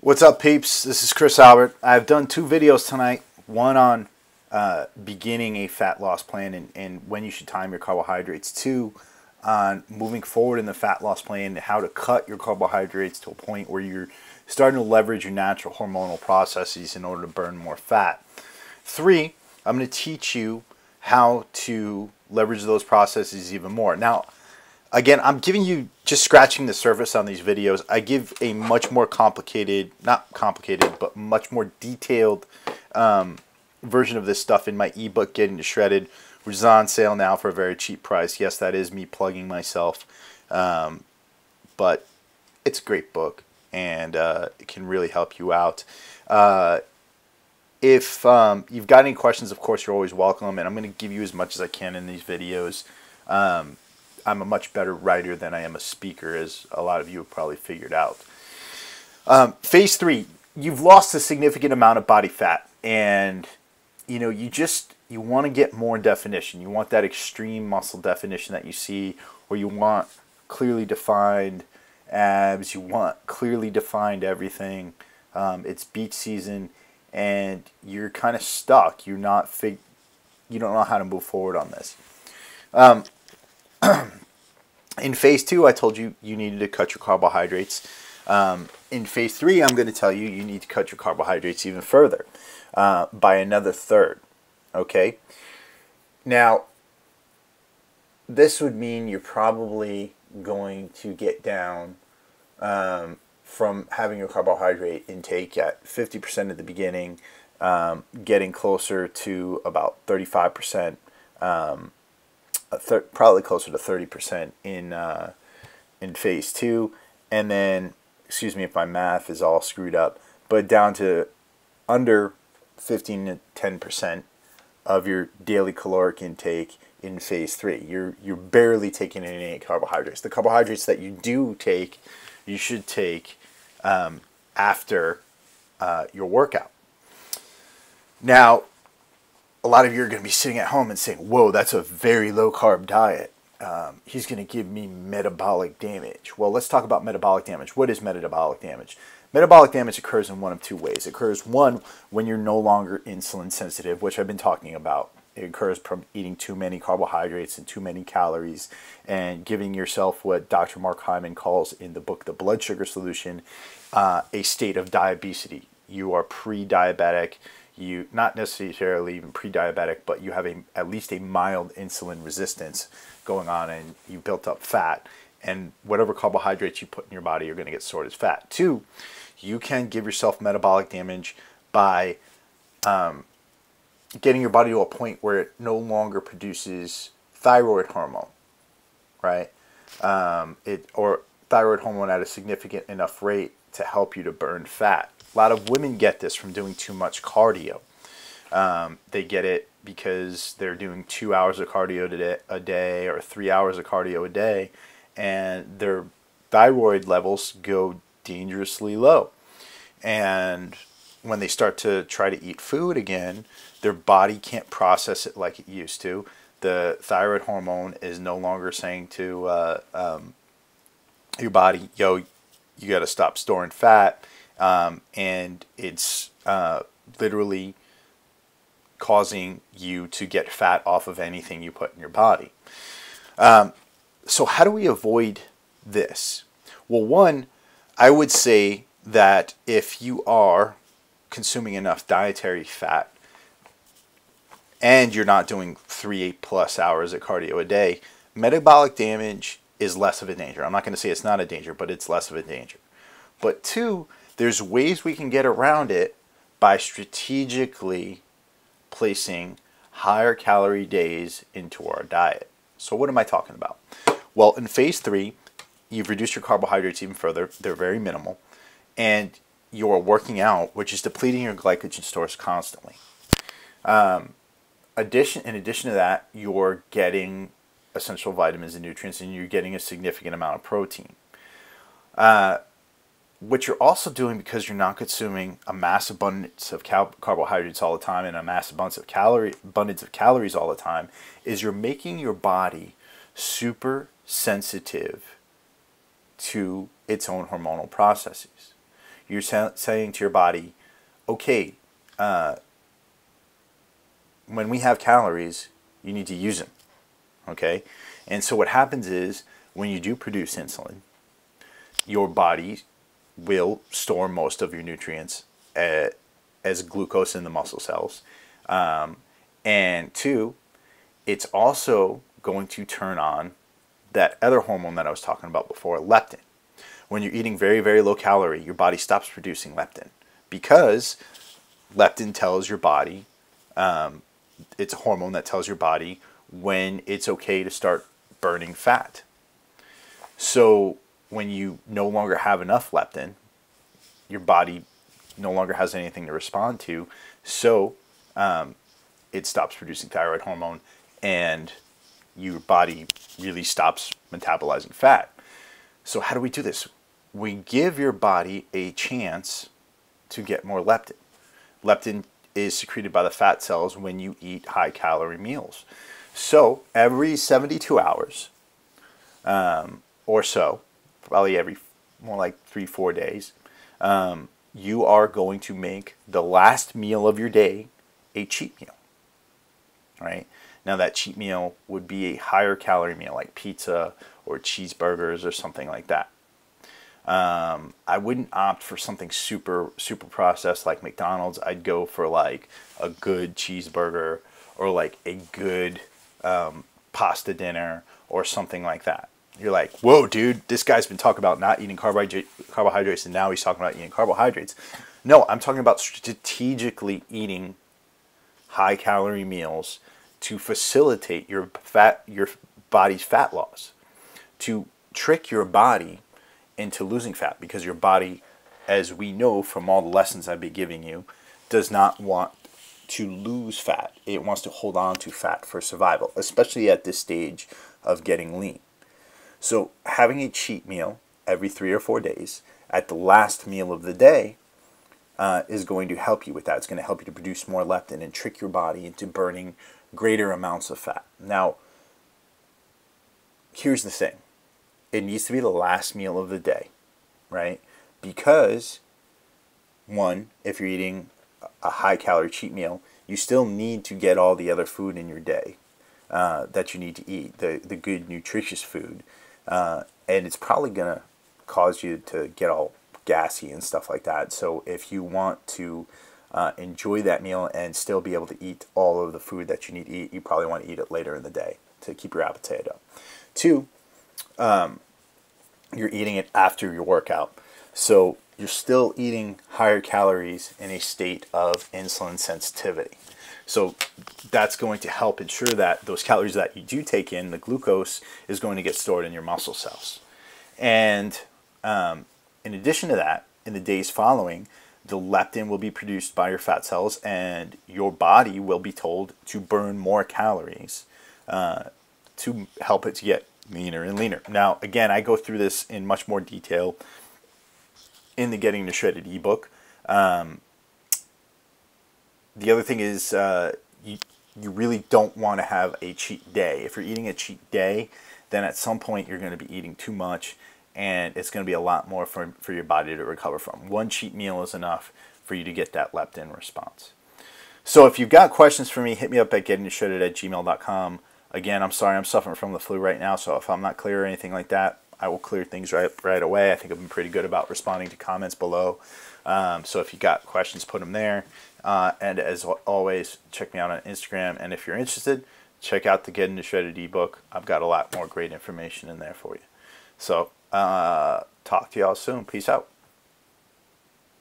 What's up, peeps? This is Chris Albert. I've done two videos tonight. One on beginning a fat loss plan and when you should time your carbohydrates. Two on moving forward in the fat loss plan, how to cut your carbohydrates to a point where you're starting to leverage your natural hormonal processes in order to burn more fat. Three, I'm going to teach you how to leverage those processes even more. Now, again, I'm giving you just scratching the surface on these videos. I give a much more complicated, not complicated, but much more detailed version of this stuff in my ebook, Getting to Shredded, which is on sale now for a very cheap price. Yes, that is me plugging myself, but it's a great book, and it can really help you out. If you've got any questions, of course, you're always welcome, and I'm going to give you as much as I can in these videos. I'm a much better writer than I am a speaker, as a lot of you have probably figured out. Phase 3, you've lost a significant amount of body fat, and you want to get more definition. You want that extreme muscle definition that you see, or you want clearly defined abs. You want clearly defined everything. It's beach season, and you're kind of stuck. You don't know how to move forward on this. In phase 2, I told you you needed to cut your carbohydrates. In phase 3, I'm going to tell you you need to cut your carbohydrates even further by another third. Okay? Now, this would mean you're probably going to get down from having your carbohydrate intake at 50% at the beginning, getting closer to about 35%. Probably closer to 30% in phase 2, and then, excuse me if my math is all screwed up, but down to under 15 to 10% of your daily caloric intake in phase 3. You're barely taking in any carbohydrates. The carbohydrates that you do take, you should take after your workout. Now, a lot of you are going to be sitting at home and saying, whoa, that's a very low-carb diet. He's going to give me metabolic damage. Well, let's talk about metabolic damage. What is metabolic damage? Metabolic damage occurs in one of two ways. It occurs, one, when you're no longer insulin sensitive, which I've been talking about. It occurs from eating too many carbohydrates and too many calories and giving yourself what Dr. Mark Hyman calls in the book, The Blood Sugar Solution, a state of diabesity. You are pre-diabetic. You not necessarily even pre-diabetic, but you have at least a mild insulin resistance going on, and you built up fat, and whatever carbohydrates you put in your body are going to get stored as fat. Two, you can give yourself metabolic damage by getting your body to a point where it no longer produces thyroid hormone, right? Or thyroid hormone at a significant enough rate to help you to burn fat. A lot of women get this from doing too much cardio. They get it because they're doing 2 hours of cardio a day or 3 hours of cardio a day, and their thyroid levels go dangerously low. And when they start to try to eat food again, their body can't process it like it used to. The thyroid hormone is no longer saying to your body, yo, you got to stop storing fat. And it's literally causing you to get fat off of anything you put in your body. So how do we avoid this? Well, one, I would say that if you are consuming enough dietary fat and you're not doing 3+ hours of cardio a day, metabolic damage is less of a danger. I'm not going to say it's not a danger, but it's less of a danger. But two, there's ways we can get around it by strategically placing higher calorie days into our diet. So what am I talking about? Well, in phase 3, you've reduced your carbohydrates even further. They're very minimal. And you're working out, which is depleting your glycogen stores constantly. In addition to that, you're getting essential vitamins and nutrients, and you're getting a significant amount of protein. What you're also doing, because you're not consuming a mass abundance of carbohydrates all the time and a mass abundance of calories all the time, is you're making your body super sensitive to its own hormonal processes. you're saying to your body, okay, when we have calories, you need to use them, okay? And so what happens is when you do produce insulin, your body will store most of your nutrients as glucose in the muscle cells. And two, it's also going to turn on that other hormone that I was talking about before, leptin. When you're eating very, very low calorie, your body stops producing leptin because leptin tells your body, it's a hormone that tells your body when it's okay to start burning fat. So when you no longer have enough leptin, your body no longer has anything to respond to, so it stops producing thyroid hormone and your body really stops metabolizing fat. So how do we do this? We give your body a chance to get more leptin. Leptin is secreted by the fat cells when you eat high calorie meals. So every 72 hours or so, probably every more like 3-4 days, you are going to make the last meal of your day a cheat meal, right? Now that cheat meal would be a higher calorie meal like pizza or cheeseburgers or something like that. I wouldn't opt for something super processed like McDonald's. I'd go for like a good cheeseburger or like a good pasta dinner or something like that. You're like, whoa, dude, this guy's been talking about not eating carbohydrates and now he's talking about eating carbohydrates. No, I'm talking about strategically eating high calorie meals to facilitate your body's fat loss, to trick your body into losing fat, because your body, as we know from all the lessons I've been giving you, does not want to lose fat. It wants to hold on to fat for survival, especially at this stage of getting lean. So having a cheat meal every 3 or 4 days at the last meal of the day is going to help you with that. It's going to help you to produce more leptin and trick your body into burning greater amounts of fat. Now, here's the thing. It needs to be the last meal of the day, right? Because, one, if you're eating a high-calorie cheat meal, you still need to get all the other food in your day that you need to eat, the good, nutritious food. And it's probably going to cause you to get all gassy and stuff like that. So if you want to enjoy that meal and still be able to eat all of the food that you need to eat, you probably want to eat it later in the day to keep your appetite up. Two, you're eating it after your workout. So you're still eating higher calories in a state of insulin sensitivity. So that's going to help ensure that those calories that you do take in, the glucose, is going to get stored in your muscle cells. And in addition to that, in the days following, the leptin will be produced by your fat cells and your body will be told to burn more calories to help it to get leaner and leaner. Now, again, I go through this in much more detail in the Getting to Shredded ebook. The other thing is you really don't want to have a cheat day. If you're eating a cheat day, then at some point you're going to be eating too much and it's going to be a lot more for your body to recover from. One cheat meal is enough for you to get that leptin response. So if you've got questions for me, hit me up at gettingtoshredded@gmail.com. Again, I'm sorry, I'm suffering from the flu right now, so if I'm not clear or anything like that, I will clear things right away. I think I've been pretty good about responding to comments below. So if you got questions, put them there. And as always, check me out on Instagram. And if you're interested, check out the Getting to Shredded ebook. I've got a lot more great information in there for you. So talk to y'all soon. Peace out.